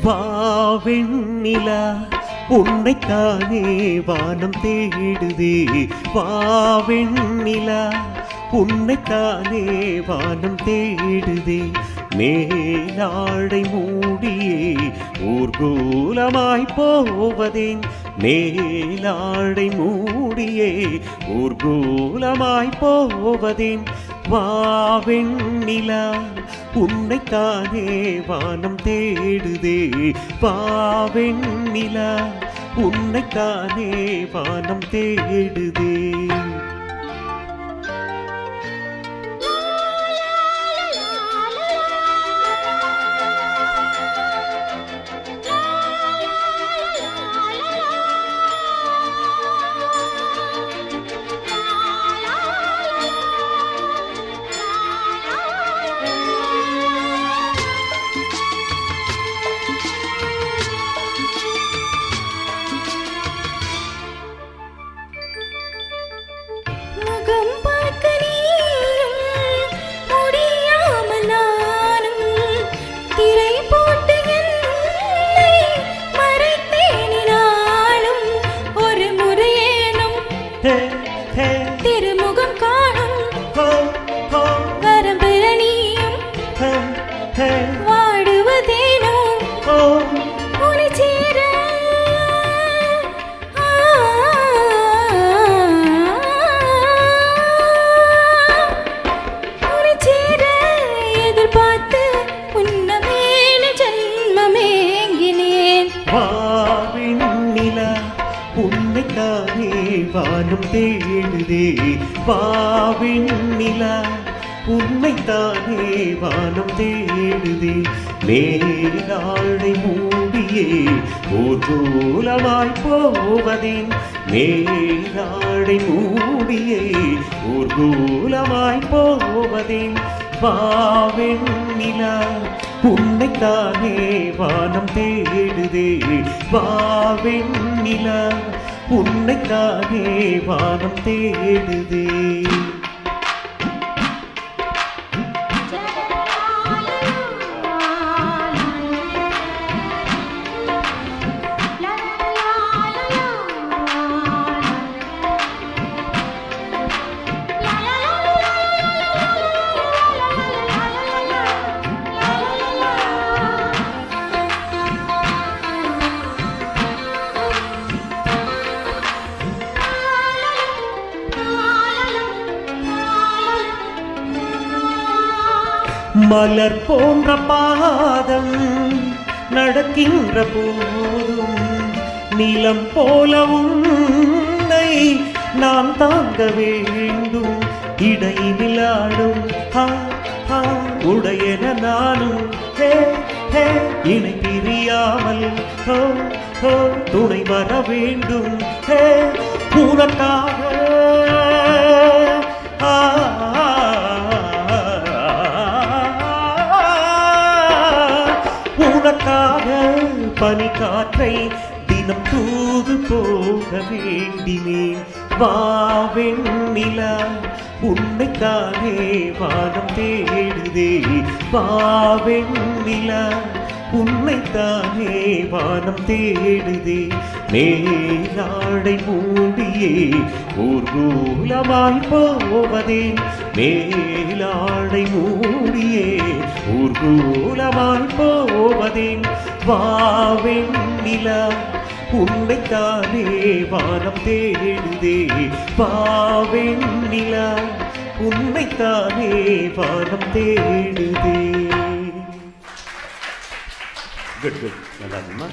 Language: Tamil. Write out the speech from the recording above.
வாவெண்ணிலா உன்னைத்தானே வானம் தேடுதே. வாவெண்ணிலா உன்னைத்தானே வானம் தேடுதே. மேலாடை மூடியே ஊர்கோலமாய் போவதேன். மேலாடை மூடியே ஊர்கோலமாய் போவதேன். வாவெண்ணிலா உன்னைத்தானே வானம் தேடுதே. வாவெண்ணிலா உன்னைத்தானே வானம் தேடுதே. திருமுகம் காணும் வரம்பரணியும் வாடுவதேனோ உனை சேர. உனை சேர எதிர்பார்த்து உன்னமேன ஜன்மமேங்கினேன். வாவெண்ணிலா உன்னைத்தானே வானம் தேடுதே. வாவெண்ணிலா உன்னைத்தானே வானம் தேடுதே. மேலாடை மூடியே ஊர்கோலமாய் போவதேன். மேலாடை மூடியே ஊர்கோலமாய் போவதேன். வாவெண்ணிலா உன்னைத்தானே வானம் தேடுதே. வாவெண்ணிலா உன்னைத்தானே வானம் தேடுதே. மலர் போன்ற பாதம் நடக்கின்ற போதும் நிலம் போலவும் உன்னை நான் தாங்க வேண்டும். இடையிலாடும் உடையன நானும் இணை பிரியாமல் துணை வர வேண்டும். உனக்காக உனக்காக பனிக்காற்றை தினம் தூது போக வேண்டினேன். வாவெண்ணிலா உன்னைத்தானே வானம் தேடுதே. வாவெண்ணிலா உன்னைத்தானே வானம் தேடுதே. மேலாடை மூடியே ஊர்கோலமாய் போவதேன். மேலாடை மூடியே ஊர்கோலமாய் போவதேன். வாவெண்ணிலா உன்னைத்தானே வானம் தேடுதே. வாவெண்ணிலா உன்னைத்தானே வானம் தேடுதே. குட் குட், நல்லா இருக்குமா?